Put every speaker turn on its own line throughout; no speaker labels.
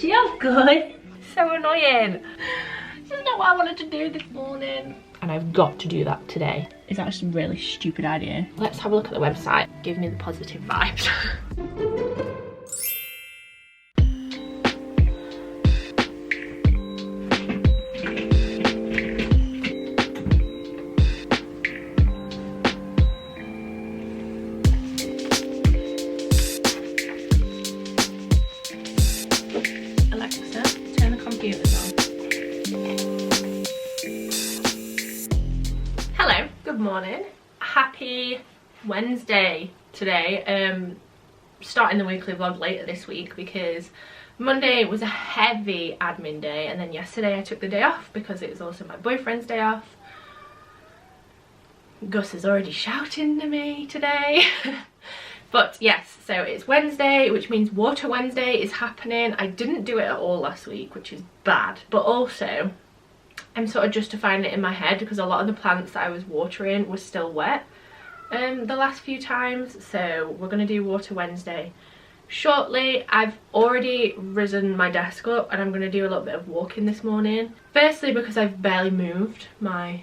You're good. So annoying. This is not what I wanted to do this morning. And I've got to do that today.
Is that just a really stupid idea?
Let's have a look at the website. Give me the positive vibes. Alexa, turn the computers on. Hello, good morning. Happy Wednesday today. Starting the weekly vlog later this week because Monday was a heavy admin day, and then yesterday I took the day off because it was also my boyfriend's day off. Gus is already shouting to me today. But yes, so it's Wednesday, which means Water Wednesday is happening. I didn't do it at all last week, which is bad, but also I'm sort of justifying it in my head because a lot of the plants that I was watering were still wet the last few times. So we're going to do Water Wednesday shortly. I've already risen my desk up and I'm going to do a little bit of walking this morning. Firstly because I've barely moved my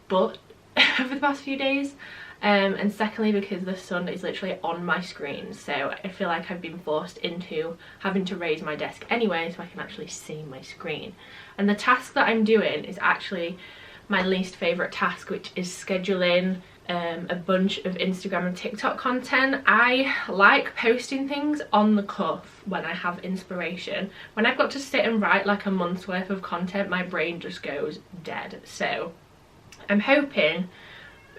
butt over the past few days, and secondly because the sun is literally on my screen, so I feel like I've been forced into having to raise my desk anyway so I can actually see my screen. And the task that I'm doing is actually my least favourite task, which is scheduling a bunch of Instagram and TikTok content. I like posting things on the cuff when I have inspiration. When I've got to sit and write like a month's worth of content, my brain just goes dead. So I'm hoping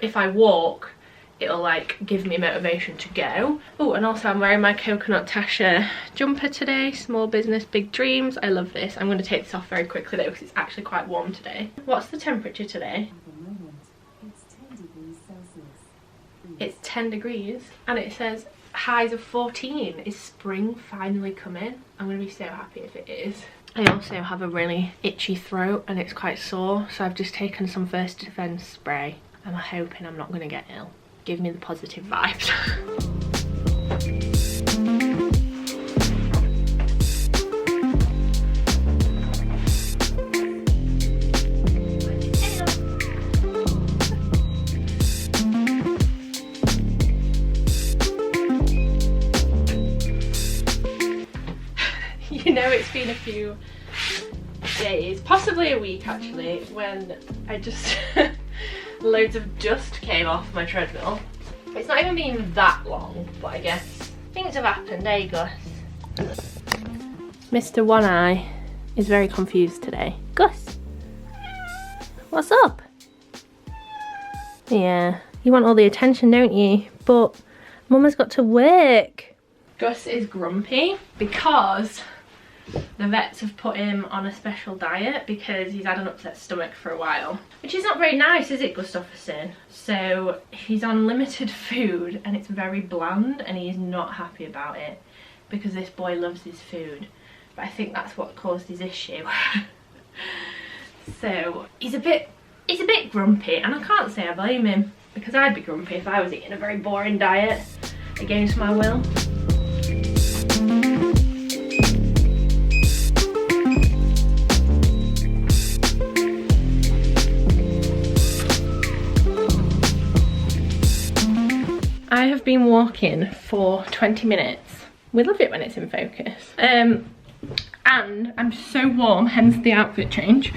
if I walk it'll like give me motivation to go. Oh, and also I'm wearing my Coconut Tasha jumper today. Small business, big dreams. I love this. I'm going to take this off very quickly though because it's actually quite warm today. What's the temperature today?
It's 10 degrees Celsius.
It's 10 degrees and it says highs of 14. Is spring finally coming? I'm going to be so happy if it is. I also have a really itchy throat and it's quite sore, so I've just taken some First Defence spray. I'm hoping I'm not going to get ill. Give me the positive vibes. You know, it's been a few days, possibly a week actually, when I just loads of dust came off my treadmill. It's not even been that long, but I guess things have happened. There you go. Mr. One Eye is very confused today. Gus, what's up? Yeah, you want all the attention, don't you? But Mama's got to work. Gus is grumpy because the vets have put him on a special diet because he's had an upset stomach for a while. Which is not very nice, is it, Gustafsson? So he's on limited food and it's very bland and he's not happy about it because this boy loves his food. But I think that's what caused his issue. So he's a bit grumpy, and I can't say I blame him because I'd be grumpy if I was eating a very boring diet against my will. I have been walking for 20 minutes. We love it when it's in focus. And I'm so warm, hence the outfit change.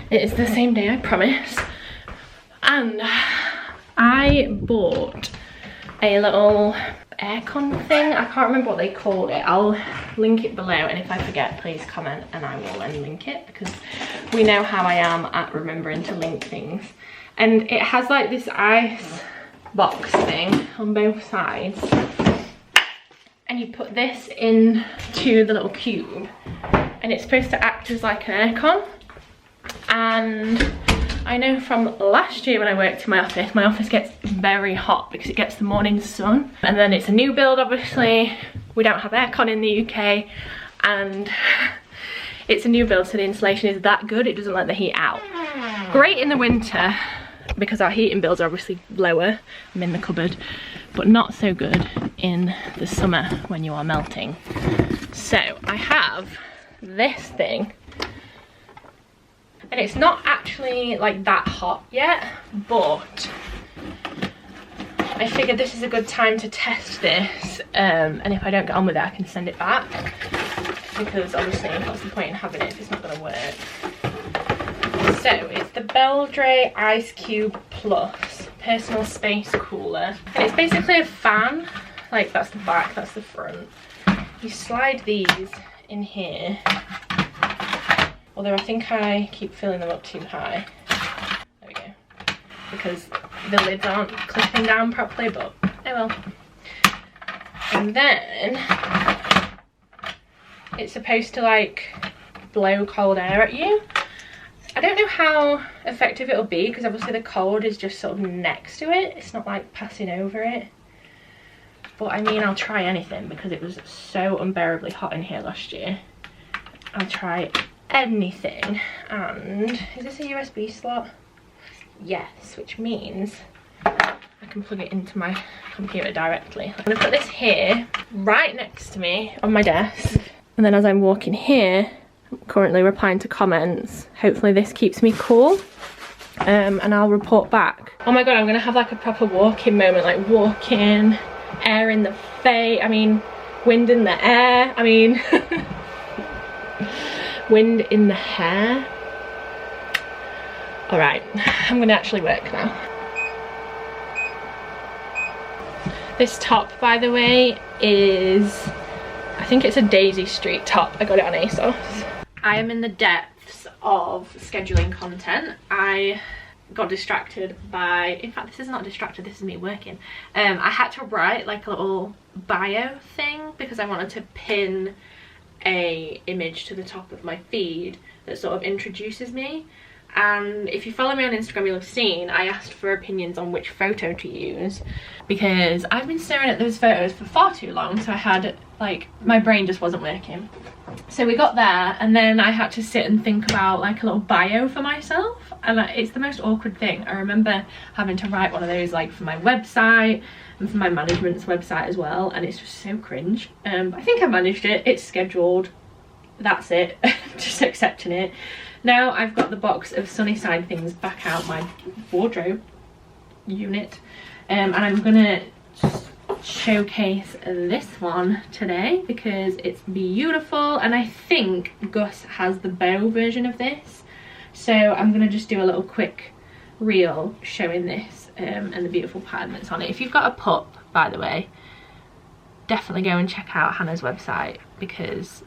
It is the same day, I promise. And I bought a little aircon thing. I can't remember what they called it. I'll link it below, and if I forget, please comment and I will then link it because we know how I am at remembering to link things. And it has like this ice box thing on both sides, and you put this into the little cube and it's supposed to act as like an aircon. And I know from last year when I worked in my office gets very hot because it gets the morning sun, and then it's a new build, obviously we don't have aircon in the UK, and it's a new build, so the insulation is that good, it doesn't let the heat out. Great in the winter because our heating bills are obviously lower. I'm in the cupboard, but not so good in the summer when you are melting. So I have this thing. And it's not actually like that hot yet, but I figured this is a good time to test this, and if I don't get on with it I can send it back, because obviously what's the point in having it if it's not going to work. So it's the Beldray Ice Cube Plus Personal Space Cooler, and it's basically a fan. Like, that's the back, that's the front. You slide these in here, although I think I keep filling them up too high. There we go. Because the lids aren't clipping down properly, but oh well. And then it's supposed to like blow cold air at you. I don't know how effective it'll be, because obviously the cold is just sort of next to it. It's not like passing over it. But I mean, I'll try anything because it was so unbearably hot in here last year. I'll try anything. And is this a USB slot? Yes, which means I can plug it into my computer directly. I'm gonna put this here right next to me on my desk, and then as I'm walking here, I'm currently replying to comments. Hopefully this keeps me cool, and I'll report back. Oh my god, I'm gonna have like a proper walking moment, like walking, air in the face, I mean wind in the air, I mean wind in the hair. Alright, I'm gonna actually work now. This top, by the way, is, I think it's a Daisy Street top. I got it on ASOS. I am in the depths of scheduling content. I got distracted by, in fact this is not distracted, this is me working. I had to write like a little bio thing because I wanted to pin a image to the top of my feed that sort of introduces me. And if you follow me on Instagram, you'll have seen I asked for opinions on which photo to use, because I've been staring at those photos for far too long, so I had like, my brain just wasn't working. So we got there, and then I had to sit and think about like a little bio for myself, and it's the most awkward thing. I remember having to write one of those like for my website and for my management's website as well, and it's just so cringe. I think I managed it, it's scheduled, that's it. Just accepting it. Now I've got the box of Sunnyside things back out my wardrobe unit, and I'm gonna showcase this one today because it's beautiful, and I think Gus has the bow version of this, so I'm gonna just do a little quick reel showing this and the beautiful pattern that's on it. If you've got a pup, by the way, definitely go and check out Hannah's website because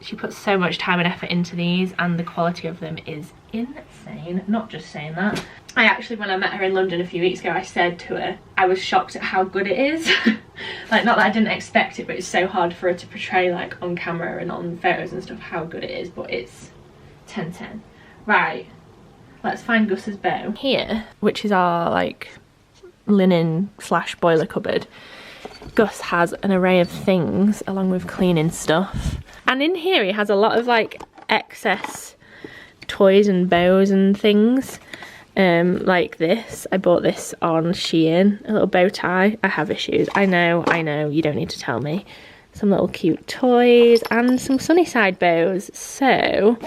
she puts so much time and effort into these, and the quality of them is insane. Not just saying that. I actually, when I met her in London a few weeks ago, I said to her I was shocked at how good it is. Like, not that I didn't expect it, but it's so hard for her to portray like on camera and on photos and stuff how good it is, but it's 10/10. Right, let's find Gus's bow. Here, which is our like linen / boiler cupboard, Gus has an array of things along with cleaning stuff. And in here he has a lot of like excess toys and bows and things. Like this. I bought this on Shein, a little bow tie. I have issues. I know, you don't need to tell me. Some little cute toys and some Sunnyside bows. So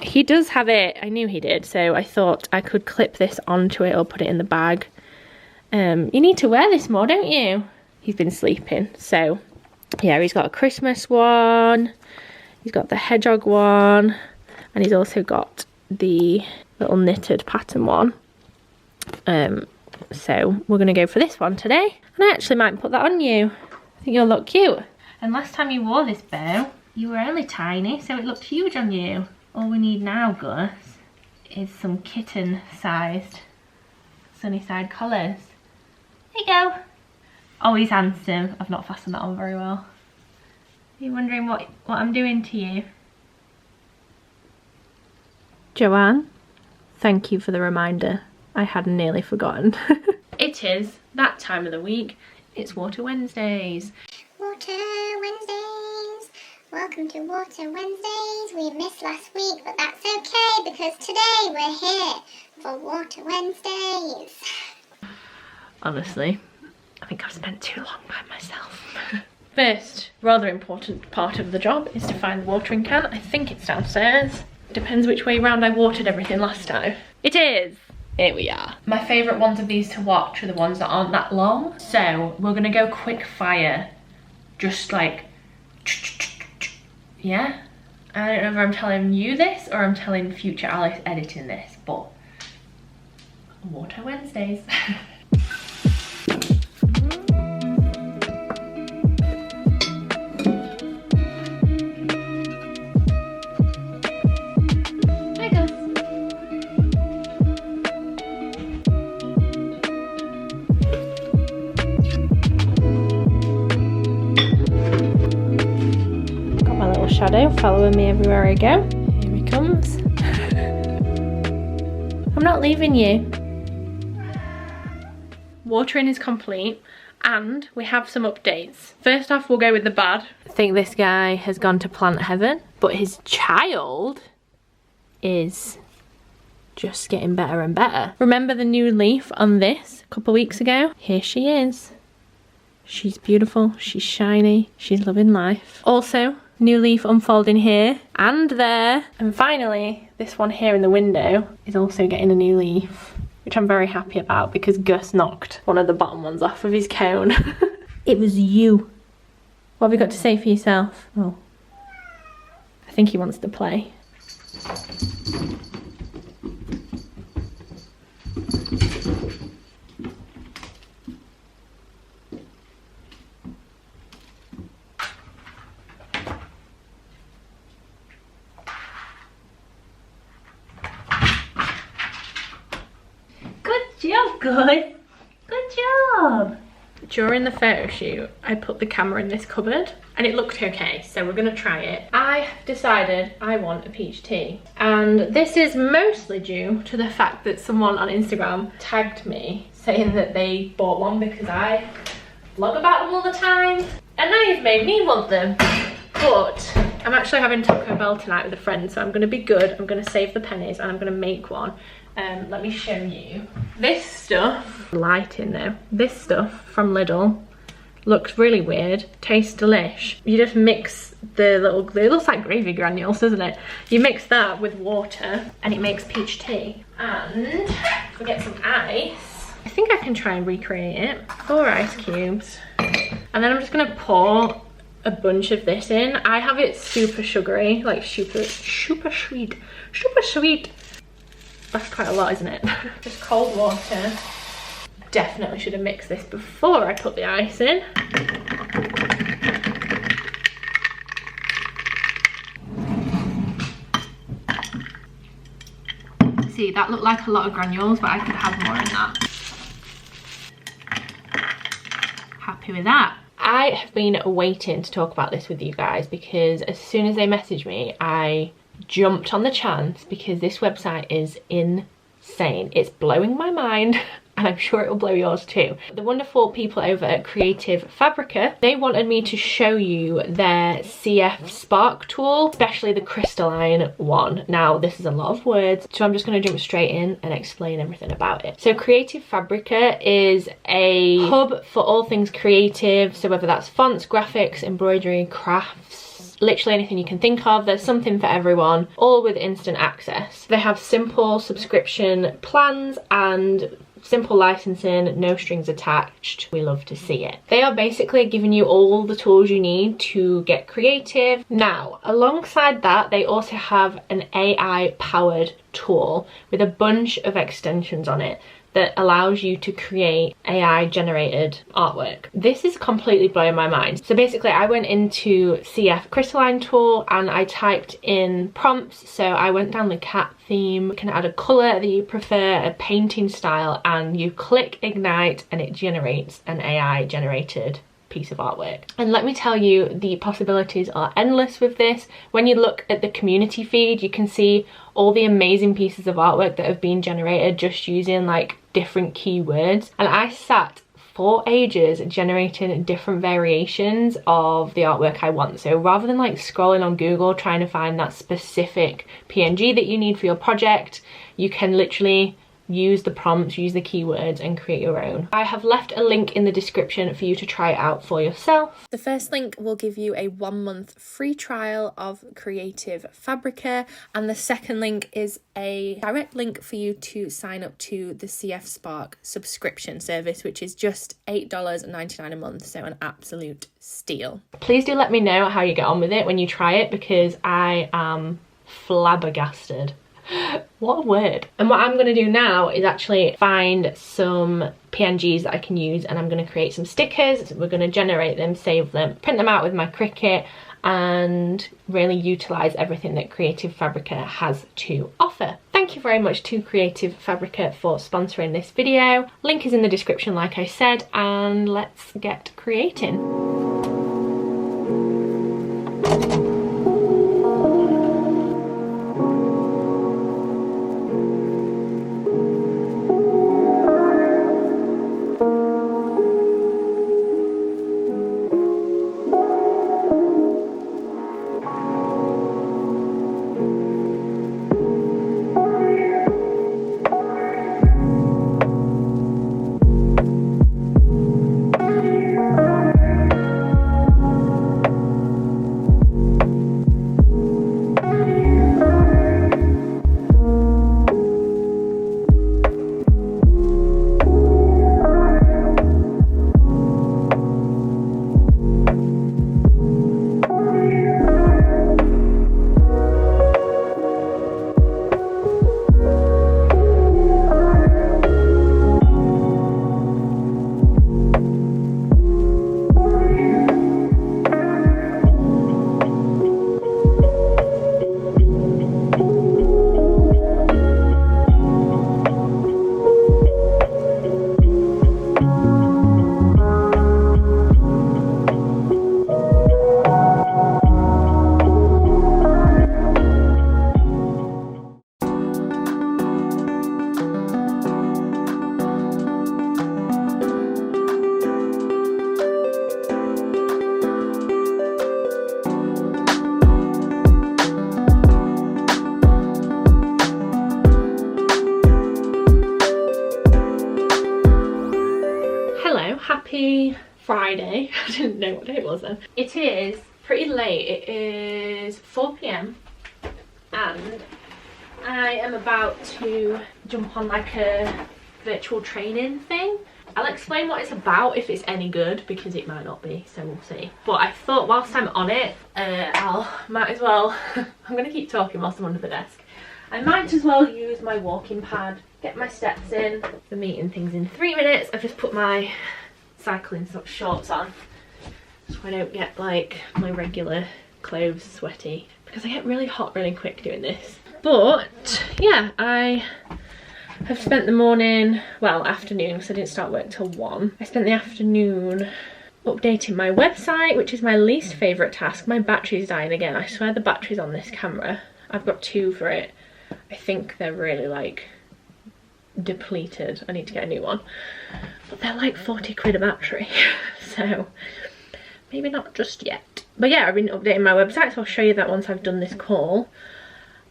he does have it. I knew he did. So I thought I could clip this onto it or put it in the bag. You need to wear this more, don't you? He's been sleeping. So yeah, he's got a Christmas one, he's got the hedgehog one, and he's also got the little knitted pattern one. So we're gonna go for this one today, and I actually might put that on you. I think you'll look cute. And last time you wore this bow, you were only tiny, so it looked huge on you. All we need now, Gus, is some kitten-sized Sunnyside collars. There you go. Always handsome. I've not fastened that on very well. Are you wondering what I'm doing to you? Joanne, thank you for the reminder. I had nearly forgotten. It is that time of the week. It's Water Wednesdays.
Water Wednesdays. Welcome to Water Wednesdays. We missed last week, but that's okay because today we're here for Water Wednesdays.
Honestly, I think I've spent too long by myself. First, rather important part of the job is to find the watering can. I think it's downstairs. Depends which way round I watered everything last time. It is! Here we are. My favourite ones of these to watch are the ones that aren't that long. So we're gonna go quick fire. Just like, yeah? I don't know if I'm telling you this or I'm telling future Alice editing this, but Water Wednesdays. Shadow following me everywhere I go. Here he comes. I'm not leaving you. Watering is complete and we have some updates. First off, we'll go with the bad. I think this guy has gone to plant heaven, but his child is just getting better and better. Remember the new leaf on this a couple weeks ago? Here she is. She's beautiful, she's shiny, she's loving life. Also, new leaf unfolding here and there. And finally, this one here in the window is also getting a new leaf, which I'm very happy about because Gus knocked one of the bottom ones off of his cone. It was you. What have you got to say for yourself? Oh, I think he wants to play. Good job. During the photo shoot, I put the camera in this cupboard and it looked okay, so we're gonna try it. I decided I want a peach tea, and this is mostly due to the fact that someone on Instagram tagged me saying that they bought one because I vlog about them all the time, and now you've made me want them. But I'm actually having Taco Bell tonight with a friend, so I'm gonna be good. I'm gonna save the pennies and I'm gonna make one. Let me show you. This stuff, lighting though, this stuff from Lidl looks really weird, tastes delish. You just mix the little, it looks like gravy granules, doesn't it? You mix that with water and it makes peach tea. And we get some ice. I think I can try and recreate it. 4 ice cubes. And then I'm just gonna pour a bunch of this in. I have it super sugary, like super sweet. That's quite a lot, isn't it? Just cold water. Definitely should have mixed this before I put the ice in. See, that looked like a lot of granules, but I could have more in that. Happy with that. I have been waiting to talk about this with you guys because as soon as they messaged me, I jumped on the chance because this website is insane. It's blowing my mind and I'm sure it will blow yours too. The wonderful people over at Creative Fabrica, they wanted me to show you their CF Spark tool, especially the crystalline one. Now this is a lot of words, so I'm just going to jump straight in and explain everything about it. So Creative Fabrica is a hub for all things creative, so whether that's fonts, graphics, embroidery, crafts, literally anything you can think of. There's something for everyone, all with instant access. They have simple subscription plans and simple licensing, no strings attached. We love to see it. They are basically giving you all the tools you need to get creative. Now, alongside that, they also have an AI powered tool with a bunch of extensions on it that allows you to create AI generated artwork. This is completely blowing my mind. So basically I went into CF Crystalline tool and I typed in prompts. So I went down the cat theme. You can add a color that you prefer, a painting style, and you click ignite and it generates an AI generated piece of artwork. And let me tell you, the possibilities are endless with this. When you look at the community feed, you can see all the amazing pieces of artwork that have been generated just using like different keywords. And I sat for ages generating different variations of the artwork I want. So rather than like scrolling on Google trying to find that specific PNG that you need for your project, you can literally use the prompts, use the keywords and create your own. I have left a link in the description for you to try it out for yourself. The first link will give you a 1-month free trial of Creative Fabrica, and the second link is a direct link for you to sign up to the CF Spark subscription service, which is just $8.99 a month, so an absolute steal. Please do let me know how you get on with it when you try it, because I am flabbergasted. What a word. And what I'm going to do now is actually find some PNGs that I can use, and I'm going to create some stickers. We're going to generate them, save them, print them out with my Cricut, and really utilise everything that Creative Fabrica has to offer. Thank you very much to Creative Fabrica for sponsoring this video. Link is in the description like I said, and let's get creating. Happy Friday. I didn't know what day it was then. It is pretty late. It is 4 p.m. and I am about to jump on like a virtual training thing. I'll explain what it's about if it's any good, because it might not be, so we'll see. But I thought whilst I'm on it, might as well, I'm going to keep talking whilst I'm under the desk. I might as well use my walking pad, get my steps in. The meeting thing's in 3 minutes. I've just put my cycling shorts on so I don't get like my regular clothes sweaty, because I get really hot really quick doing this. But yeah, I have spent the morning, well afternoon, because I didn't start work till 1. I spent the afternoon updating my website, which is my least favourite task. My battery's dying again. I swear the battery's on this camera. I've got 2 for it. I think they're really like depleted. I need to get a new one. But they're like 40 quid a battery. So maybe not just yet. But yeah, I've been updating my website, so I'll show you that once I've done this call.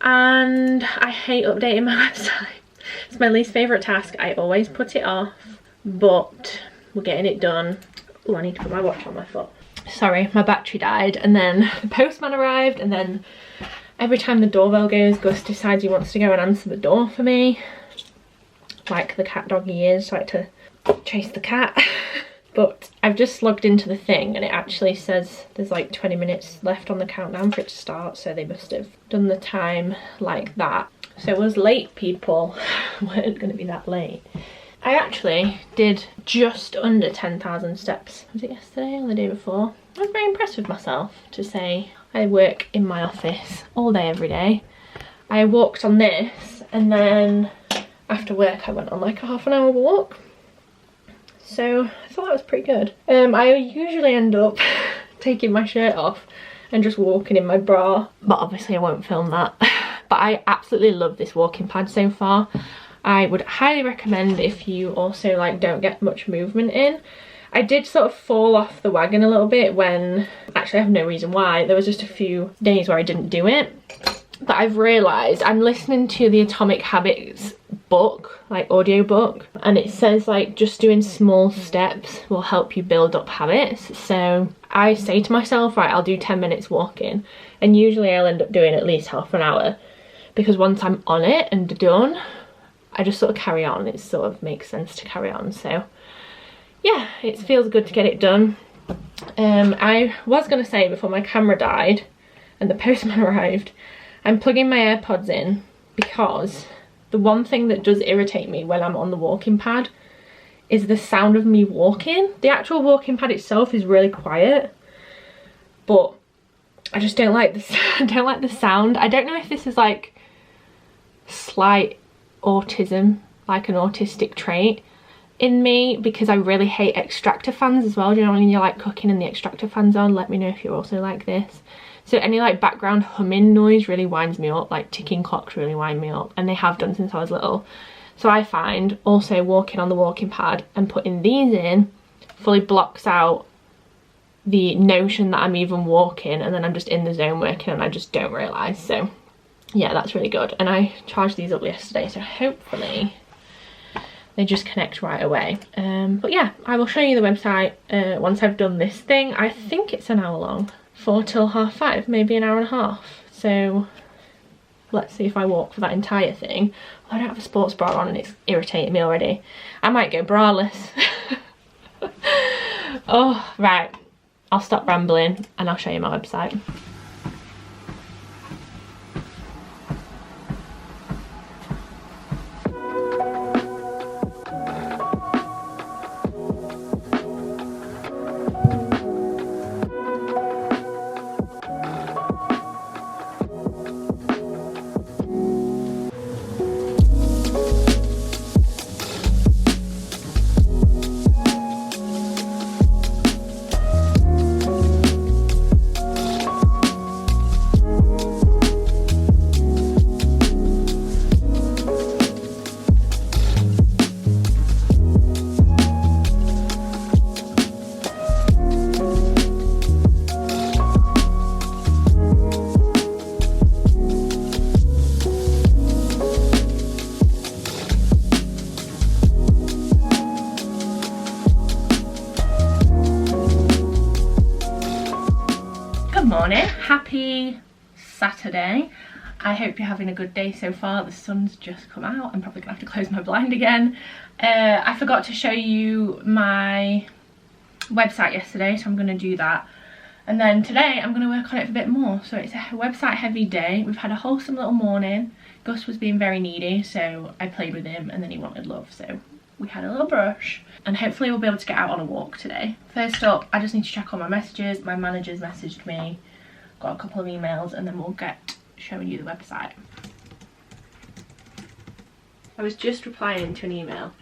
And I hate updating my website. It's my least favourite task. I always put it off, but we're getting it done. Oh, I need to put my watch on my foot. Sorry, my battery died, and then the postman arrived, and then every time the doorbell goes, Gus decides he wants to go and answer the door for me. Like the cat dog he is, so I like to chase the cat. But I've just logged into the thing and it actually says there's like 20 minutes left on the countdown for it to start, so they must have done the time like that. So us late people weren't going to be that late. I actually did just under 10,000 steps. Was it yesterday or the day before? I was very impressed with myself to say I work in my office all day every day. I walked on this, and then after work I went on like a half-an-hour walk. So I thought that was pretty good. I usually end up taking my shirt off and just walking in my bra, but obviously I won't film that. But I absolutely love this walking pad so far. I would highly recommend if you also like don't get much movement in. I did sort of fall off the wagon a little bit when, actually I have no reason why, there was just a few days where I didn't do it. But I've realised I'm listening to the Atomic Habits book, like audio book, and it says like just doing small steps will help you build up habits. So I say to myself, right, I'll do 10 minutes walking, and usually I'll end up doing at least half an hour, because once I'm on it and done, I just sort of carry on. It sort of makes sense to carry on. So yeah, it feels good to get it done. I was going to say before my camera died and the postman arrived, I'm plugging my AirPods in, because the one thing that does irritate me when I'm on the walking pad is the sound of me walking. The actual walking pad itself is really quiet, but I just don't like the sound. I don't know if this is like slight autism, like an autistic trait in me, because I really hate extractor fans as well. Do you know when you're like cooking and the extractor fans on? Let me know if you're also like this. So any like background humming noise really winds me up, like ticking clocks really wind me up, and they have done since I was little. So I find also walking on the walking pad and putting these in fully blocks out the notion that I'm even walking, and then I'm just in the zone working and I just don't realise. So yeah, that's really good. And I charged these up yesterday, so hopefully they just connect right away. But yeah, I will show you the website once I've done this thing. I think it's an hour long. 4 till 5:30, maybe an hour and a half. So let's see if I walk for that entire thing. I don't have a sports bra on and it's irritating me already. I might go braless. Oh, right. I'll stop rambling and I'll show you my website. Morning, happy Saturday. I hope you're having a good day so far. The sun's just come out. I'm probably gonna have to close my blind again. I forgot to show you my website yesterday, so I'm gonna do that, and then today I'm gonna work on it a bit more. So it's a website heavy day. We've had a wholesome little morning. Gus was being very needy, so I played with him, and then he wanted love, so we had a little brush, and hopefully we'll be able to get out on a walk today. First up, I just need to check all my messages. My manager's messaged me, got a couple of emails, and then we'll get showing you the website. I was just replying to an email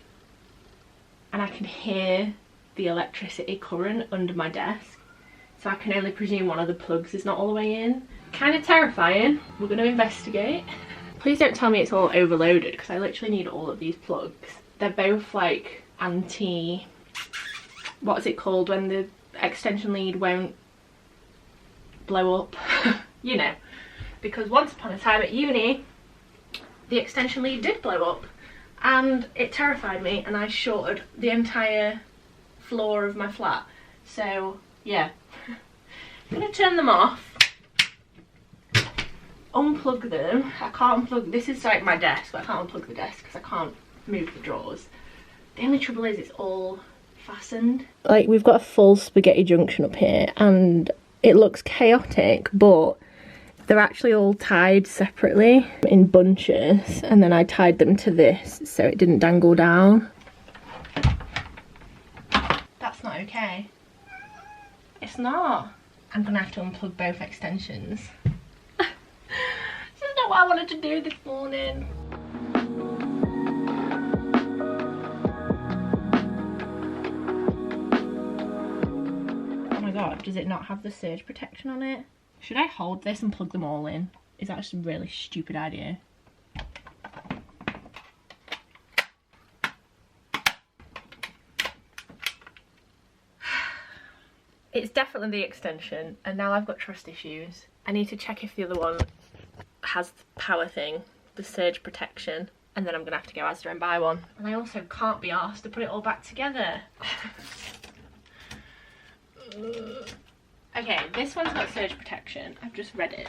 and I can hear the electricity current under my desk, so I can only presume one of the plugs is not all the way in. Kind of terrifying. We're going to investigate. Please don't tell me it's all overloaded, because I literally need all of these plugs. They're both like anti, what is it called when the extension lead won't blow up? You know, because once upon a time at uni the extension lead did blow up and it terrified me, and I shorted the entire floor of my flat. So yeah, I'm gonna turn them off, unplug them. I can't unplug, this is like my desk, but I can't unplug the desk because I can't move the drawers. The only trouble is it's all fastened. Like, we've got a full spaghetti junction up here and it looks chaotic, but they're actually all tied separately in bunches, and then I tied them to this so it didn't dangle down. That's not okay. It's not. I'm gonna have to unplug both extensions. This is not what I wanted to do this morning. Oh my god, does it not have the surge protection on it? Should I hold this and plug them all in? Is that just a really stupid idea? It's definitely the extension, and now I've got trust issues. I need to check if the other one has the power thing, the surge protection. and then I'm gonna have to go Asda and buy one. And I also can't be arsed to put it all back together. Okay, this one's got surge protection. I've just read it.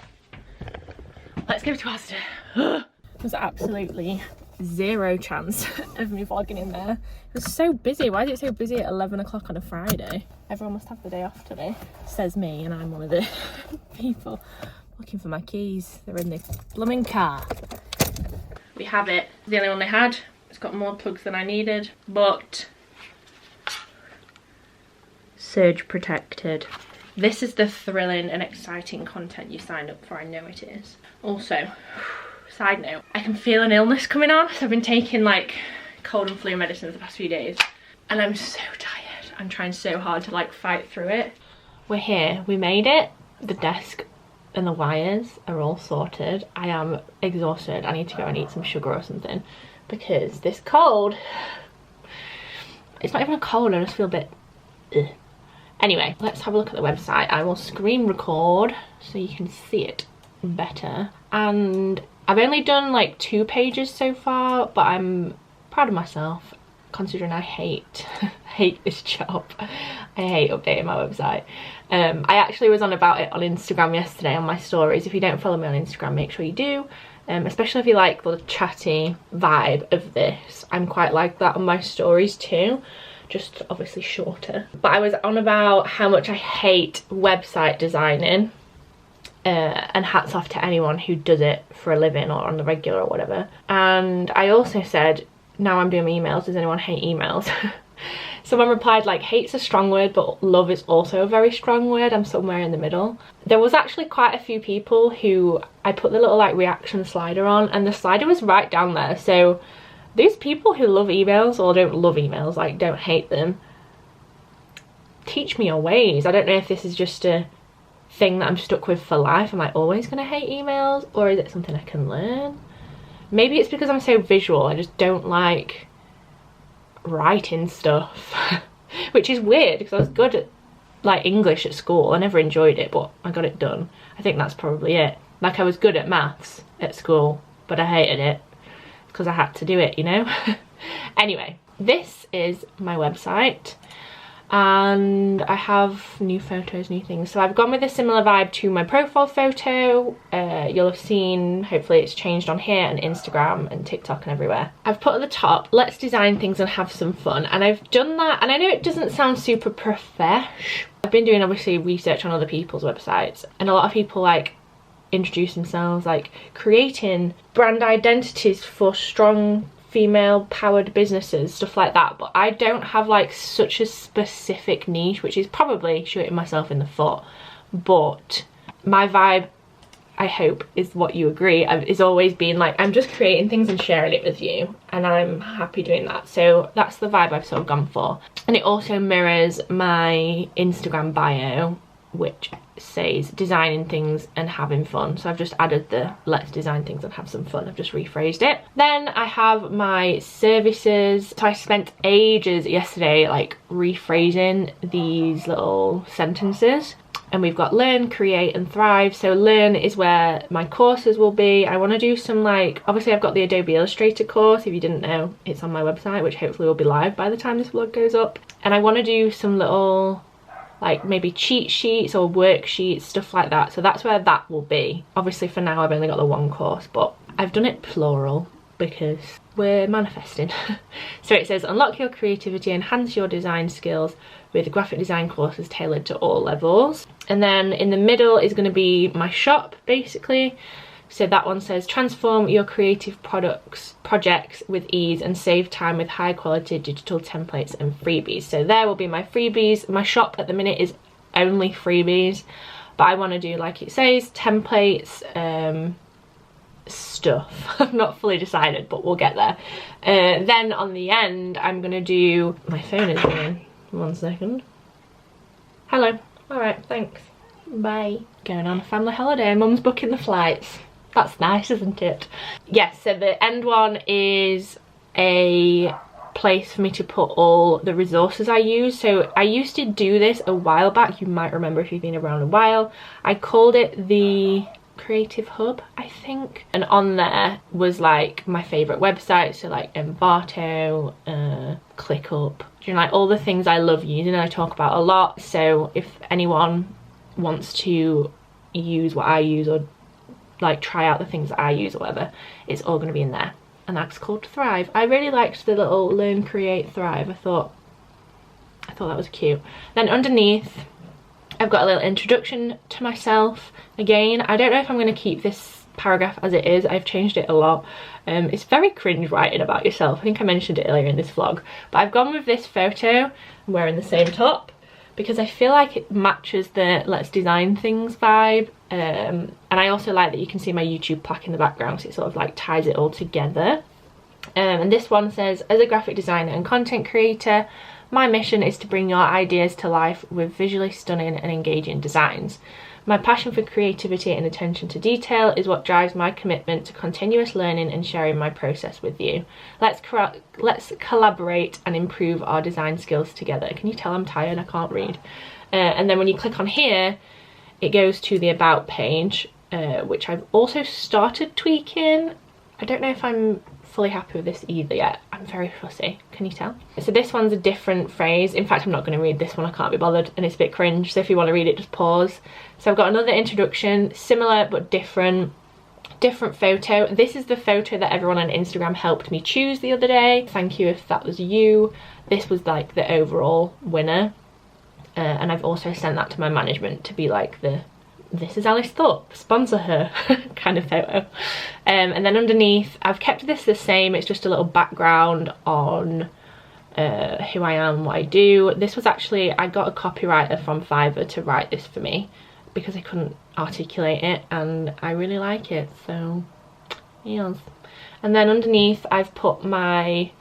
Let's go to Asda. There's absolutely zero chance of me vlogging in there. It was so busy. Why is it so busy at 11 o'clock on a Friday? Everyone must have the day off today, says me, and I'm one of the people looking for my keys. They're in the blooming car. We have it. The only one they had. It's got more plugs than I needed, but surge protected. This is the thrilling and exciting content you signed up for. I know it is. Also, side note, I can feel an illness coming on. So I've been taking like cold and flu medicines the past few days, and I'm so tired. I'm trying so hard to like fight through it. We're here. We made it. The desk and the wires are all sorted. I am exhausted. I need to go and eat some sugar or something because this cold, it's not even a cold, I just feel a bit ugh. Anyway, let's have a look at the website. I will screen record so you can see it better. And I've only done like 2 pages so far, but I'm proud of myself considering I hate this job. I hate updating my website. I actually was on about it on Instagram yesterday on my stories. If you don't follow me on Instagram, make sure you do. Especially if you like the chatty vibe of this. I'm quite like that on my stories too. Just obviously shorter. But I was on about how much I hate website designing. And hats off to anyone who does it for a living or on the regular or whatever. And I also said, now I'm doing emails, does anyone hate emails? Someone replied like, hate's a strong word, but love is also a very strong word. I'm somewhere in the middle. There was actually quite a few people who I put the little like reaction slider on, and the slider was right down there. So these people who love emails or don't love emails, like don't hate them, teach me your ways. I don't know if this is just a thing that I'm stuck with for life. Am I always gonna hate emails, or is it something I can learn? Maybe it's because I'm so visual. I just don't like writing stuff. Which is weird because I was good at like English at school. I never enjoyed it, but I got it done. I think that's probably it. Like I was good at maths at school, but I hated it because I had to do it, you know. Anyway, this is my website. And I have new photos, new things. So I've gone with a similar vibe to my profile photo. You'll have seen, hopefully it's changed on here and Instagram and TikTok and everywhere. I've put at the top, let's design things and have some fun. And I've done that, and I know it doesn't sound super profesh. I've been doing obviously research on other people's websites, and a lot of people like introduce themselves like creating brand identities for strong female powered businesses, stuff like that. But I don't have like such a specific niche, which is probably shooting myself in the foot. But my vibe, I hope is what you agree, is always being like, I'm just creating things and sharing it with you, and I'm happy doing that. So that's the vibe I've sort of gone for. And it also mirrors my Instagram bio, which says designing things and having fun. So I've just added the let's design things and have some fun. I've just rephrased it. Then I have my services. So I spent ages yesterday like rephrasing these little sentences. And we've got learn, create and thrive. So learn is where my courses will be. I want to do some like, obviously I've got the Adobe Illustrator course. If you didn't know, it's on my website, which hopefully will be live by the time this vlog goes up. And I want to do some little like maybe cheat sheets or worksheets, stuff like that. So that's where that will be. Obviously for now I've only got the one course, but I've done it plural because we're manifesting. So it says unlock your creativity, enhance your design skills with graphic design courses tailored to all levels. And then in the middle is going to be my shop basically. So that one says transform your creative projects with ease and save time with high quality digital templates and freebies. So there will be my freebies. My shop at the minute is only freebies, but I want to do, like it says, templates, stuff. I'm not fully decided, but we'll get there. Then on the end I'm going to do, my phone is ringing, 1 second. Hello. Alright, thanks. Bye. Going on a family holiday, mum's booking the flights. That's nice, isn't it? Yes, so the end one is a place for me to put all the resources I use. So I used to do this a while back. You might remember if you've been around a while. I called it the creative hub, I think, and on there was like my favorite websites, so like Envato, ClickUp, you know, like all the things I love using and I talk about a lot. So if anyone wants to use what I use or like try out the things that I use or whatever, it's all going to be in there, and that's called Thrive. I really liked the little learn, create, thrive. I thought that was cute. Then underneath I've got a little introduction to myself. Again, I don't know if I'm going to keep this paragraph as it is. I've changed it a lot. It's very cringe writing about yourself. I think I mentioned it earlier in this vlog, but I've gone with this photo. I'm wearing the same top because I feel like it matches the let's design things vibe, and I also like that you can see my YouTube plaque in the background, so it sort of like ties it all together. And this one says, as a graphic designer and content creator, my mission is to bring your ideas to life with visually stunning and engaging designs. My passion for creativity and attention to detail is what drives my commitment to continuous learning and sharing my process with you. Let's collaborate and improve our design skills together. Can you tell I'm tired? I can't read. And then when you click on here, it goes to the About page, which I've also started tweaking. I don't know if I'm fully happy with this either yet. I'm very fussy, can you tell? So this one's a different phrase. In fact, I'm not going to read this one, I can't be bothered, and it's a bit cringe, so if you want to read it, just pause. So I've got another introduction, similar but different photo. This is the photo that everyone on Instagram helped me choose the other day. Thank you if that was you. This was like the overall winner, and I've also sent that to my management to be like the this is Alice Thorpe, sponsor her kind of photo. And then underneath I've kept this the same. It's just a little background on who I am, what I do. This was actually, I got a copywriter from Fiverr to write this for me because I couldn't articulate it, and I really like it, so yes. And then underneath I've put my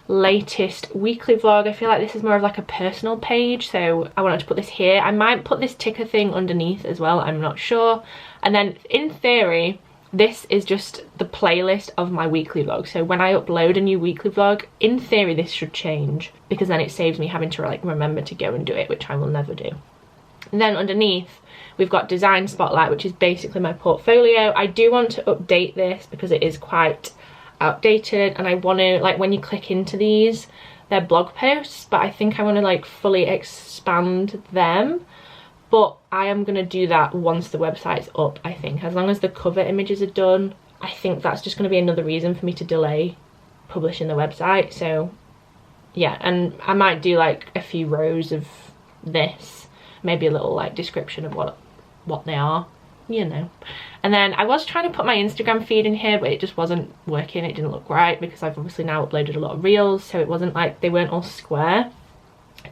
latest weekly vlog. I feel like this is more of like a personal page, so I wanted to put this here. I might put this ticker thing underneath as well, I'm not sure. And then in theory this is just the playlist of my weekly vlog, so when I upload a new weekly vlog, in theory this should change, because then it saves me having to like remember to go and do it, which I will never do. And then underneath we've got Design Spotlight, which is basically my portfolio. I do want to update this because it is quite outdated, and I want to, like, when you click into these, they're blog posts, but I think I want to like fully expand them. But I am going to do that once the website's up. I think as long as the cover images are done, I think that's just going to be another reason for me to delay publishing the website. So yeah, and I might do like a few rows of this, maybe a little like description of what they are, you know. And then I was trying to put my Instagram feed in here, but it just wasn't working. It didn't look right because I've obviously now uploaded a lot of reels, so it wasn't like, they weren't all square.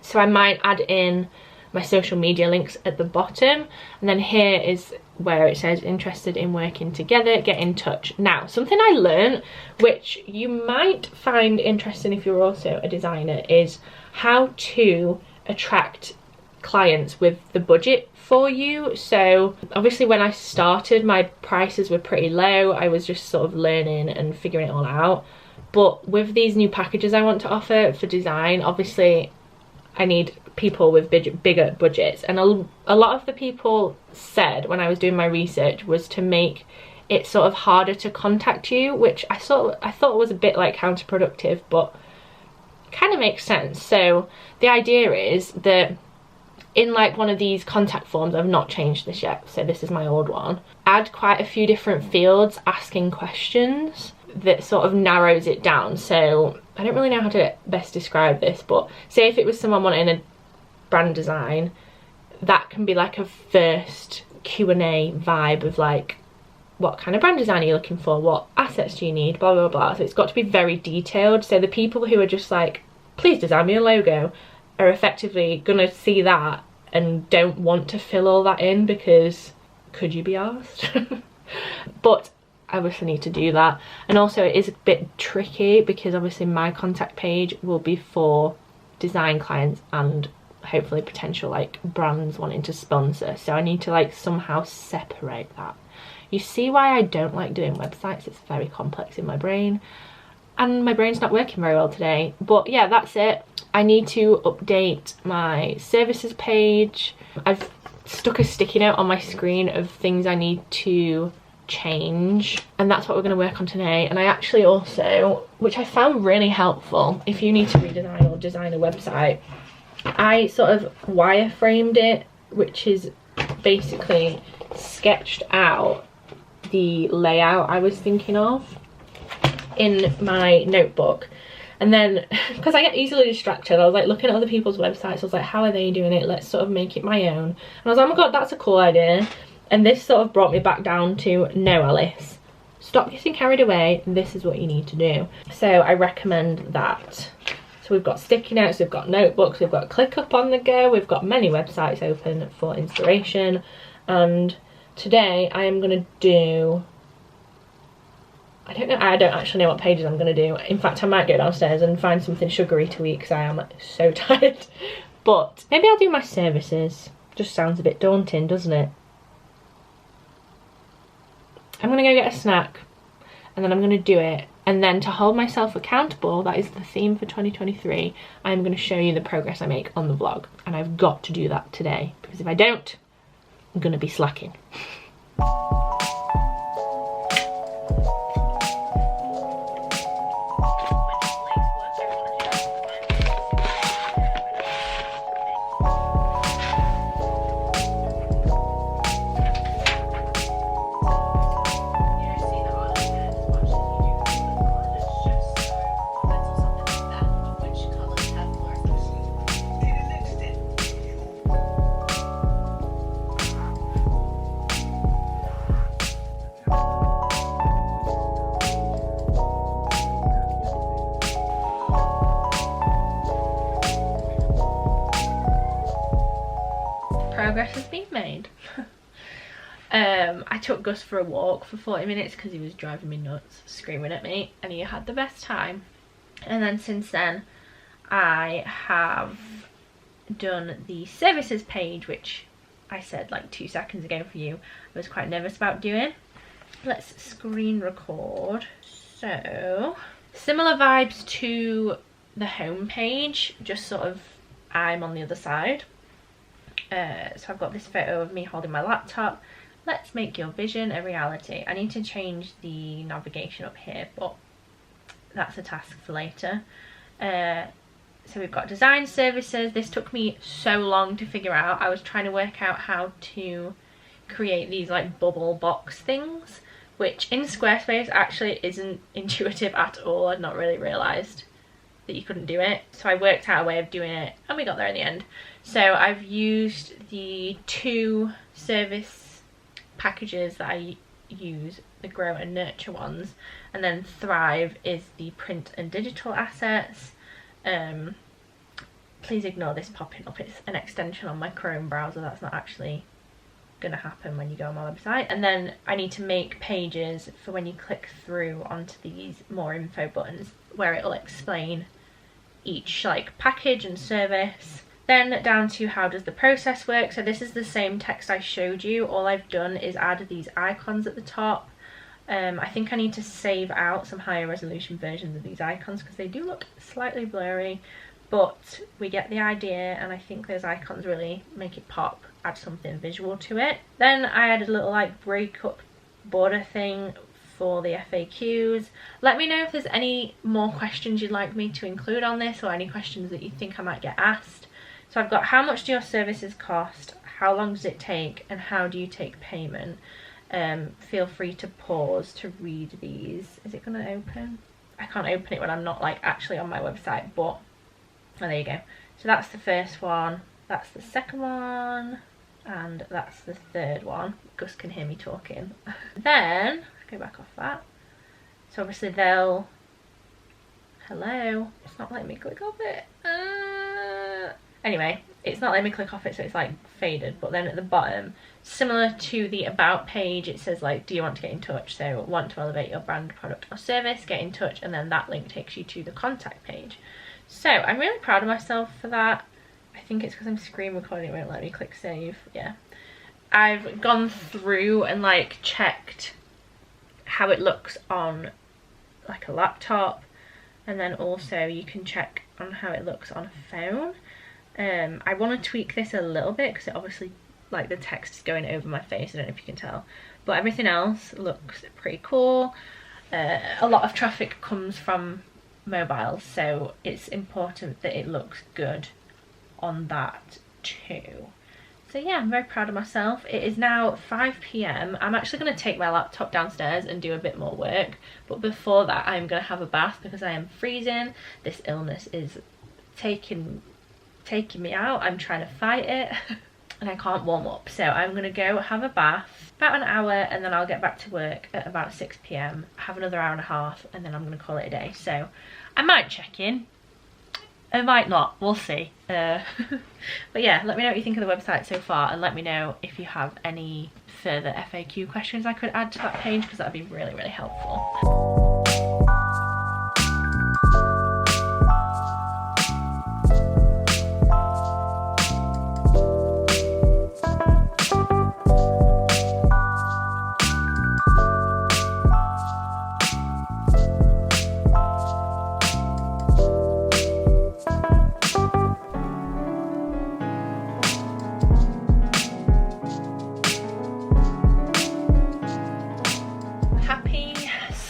So I might add in my social media links at the bottom, and then here is where it says interested in working together, get in touch. Now, something I learned, which you might find interesting if you're also a designer, is how to attract clients with the budget for you. So obviously when I started, my prices were pretty low. I was just sort of learning and figuring it all out. But with these new packages I want to offer for design, obviously I need people with bigger budgets, and a lot of the people said when I was doing my research was to make it sort of harder to contact you, which I thought was a bit like counterproductive, but kind of makes sense. So the idea is that in like one of these contact forms, I've not changed this yet, so this is my old one, add quite a few different fields asking questions that sort of narrows it down. So I don't really know how to best describe this, but say if it was someone wanting a brand design, that can be like a first Q&A vibe of like, what kind of brand design are you looking for, what assets do you need, blah blah blah. So it's got to be very detailed, so the people who are just like, please design me a logo, are effectively gonna see that and don't want to fill all that in because could you be asked? But I obviously need to do that. And also it is a bit tricky because obviously my contact page will be for design clients and hopefully potential like brands wanting to sponsor, so I need to like somehow separate that. You see why I don't like doing websites? It's very complex in my brain, and my brain's not working very well today. But yeah, that's it. I need to update my services page. I've stuck a sticky note on my screen of things I need to change, and that's what we're going to work on today. And I actually also, which I found really helpful if you need to redesign or design a website, I sort of wireframed it, which is basically sketched out the layout I was thinking of in my notebook. And then, because I get easily distracted, I was like looking at other people's websites. I was like, how are they doing it? Let's sort of make it my own. And I was like, oh my god, that's a cool idea. And this sort of brought me back down to, no, Alice, stop getting carried away. This is what you need to do. So I recommend that. So we've got sticky notes, we've got notebooks, we've got ClickUp on the go, we've got many websites open for inspiration. And today I am going to do, I don't actually know what pages I'm going to do. In fact, I might go downstairs and find something sugary to eat because I am so tired. But maybe I'll do my services. Just sounds a bit daunting, doesn't it? I'm going to go get a snack and then I'm going to do it. And then to hold myself accountable, that is the theme for 2023, I'm going to show you the progress I make on the vlog. And I've got to do that today, because if I don't, I'm going to be slacking. Progress has been made. I took Gus for a walk for 40 minutes because he was driving me nuts, screaming at me, and he had the best time. And then since then I have done the services page, which I said like 2 seconds ago for you I was quite nervous about doing. Let's screen record. So similar vibes to the home page, just sort of I'm on the other side. So I've got this photo of me holding my laptop. Let's make your vision a reality. I need to change the navigation up here, but that's a task for later. So we've got design services. This took me so long to figure out. I was trying to work out how to create these like bubble box things, which in Squarespace actually isn't intuitive at all. I'd not really realised that you couldn't do it. So I worked out a way of doing it and we got there in the end. So I've used the 2 service packages that I use, the Grow and Nurture ones, and then Thrive is the print and digital assets. Please ignore this popping up, it's an extension on my Chrome browser. That's not actually gonna happen when you go on my website. And then I need to make pages for when you click through onto these more info buttons where it'll explain each like package and service. Then down to how does the process work. So this is the same text I showed you. All I've done is add these icons at the top. I think I need to save out some higher resolution versions of these icons because they do look slightly blurry, but we get the idea, and I think those icons really make it pop, add something visual to it. Then I added a little like breakup border thing for the FAQs. Let me know if there's any more questions you'd like me to include on this, or any questions that you think I might get asked. So I've got how much do your services cost, how long does it take, and how do you take payment. Feel free to pause to read these. Is it going to open? I can't open it when I'm not like actually on my website, but oh, there you go. So that's the first one, that's the second one, and that's the third one. Gus can hear me talking. Then let's go back off that. So obviously they'll, hello, it's not letting me click off it. Anyway, it's not letting me click off it, so it's like faded. But then at the bottom, similar to the about page, it says like, do you want to get in touch? So want to elevate your brand, product or service, get in touch, and then that link takes you to the contact page. So I'm really proud of myself for that. I think it's because I'm screen recording, it won't let me click save. Yeah, I've gone through and like checked how it looks on like a laptop, and then also you can check on how it looks on a phone. I want to tweak this a little bit because it obviously like the text is going over my face. I don't know if you can tell, but everything else looks pretty cool. A lot of traffic comes from mobiles, so it's important that it looks good on that too. So yeah, I'm very proud of myself. It is now 5 PM. I'm actually going to take my laptop downstairs and do a bit more work, but before that I'm going to have a bath because I am freezing. This illness is taking me out. I'm trying to fight it and I can't warm up, so I'm going to go have a bath about an hour and then I'll get back to work at about 6 PM, have another hour and a half, and then I'm going to call it a day. So I might check in, I might not, we'll see. But yeah, let me know what you think of the website so far, and let me know if you have any further FAQ questions I could add to that page, because that'd be really, really helpful.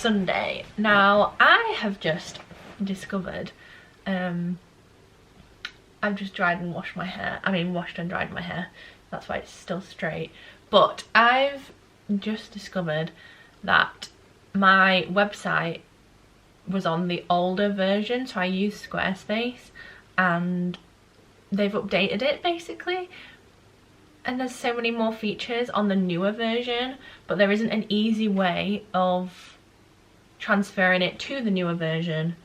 Sunday. Now I have just discovered I've just dried and washed my hair. I mean washed and dried my hair, that's why it's still straight. But I've just discovered that my website was on the older version, so I used Squarespace, and they've updated it basically, and there's so many more features on the newer version, but there isn't an easy way of transferring it to the newer version.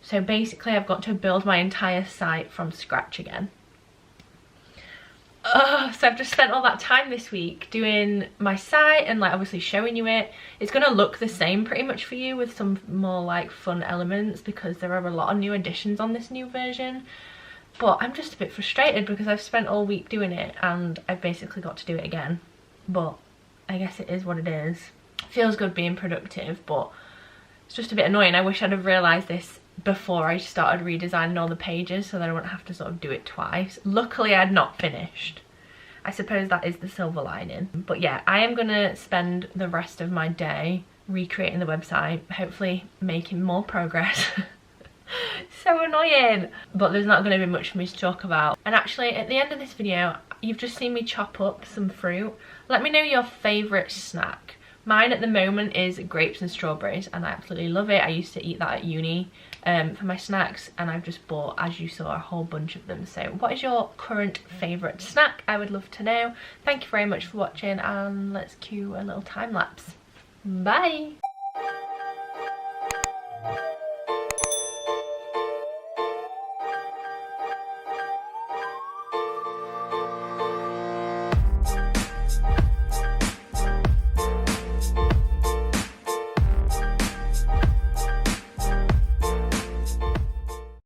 So basically I've got to build my entire site from scratch again. So I've just spent all that time this week doing my site and like obviously showing you it. It's going to look the same pretty much for you with some more like fun elements because there are a lot of new additions on this new version. But I'm just a bit frustrated because I've spent all week doing it and I've basically got to do it again. But I guess it is what it is. Feels good being productive, but it's just a bit annoying. I wish I'd have realised this before I started redesigning all the pages so that I wouldn't have to sort of do it twice. Luckily I'd not finished. I suppose that is the silver lining. But yeah, I am going to spend the rest of my day recreating the website, hopefully making more progress. So annoying. But there's not going to be much for me to talk about. And actually at the end of this video, you've just seen me chop up some fruit. Let me know your favourite snack. Mine at the moment is grapes and strawberries and I absolutely love it. I used to eat that at uni for my snacks, and I've just bought, as you saw, a whole bunch of them. So what is your current favourite snack? I would love to know. Thank you very much for watching, and let's cue a little time lapse. Bye!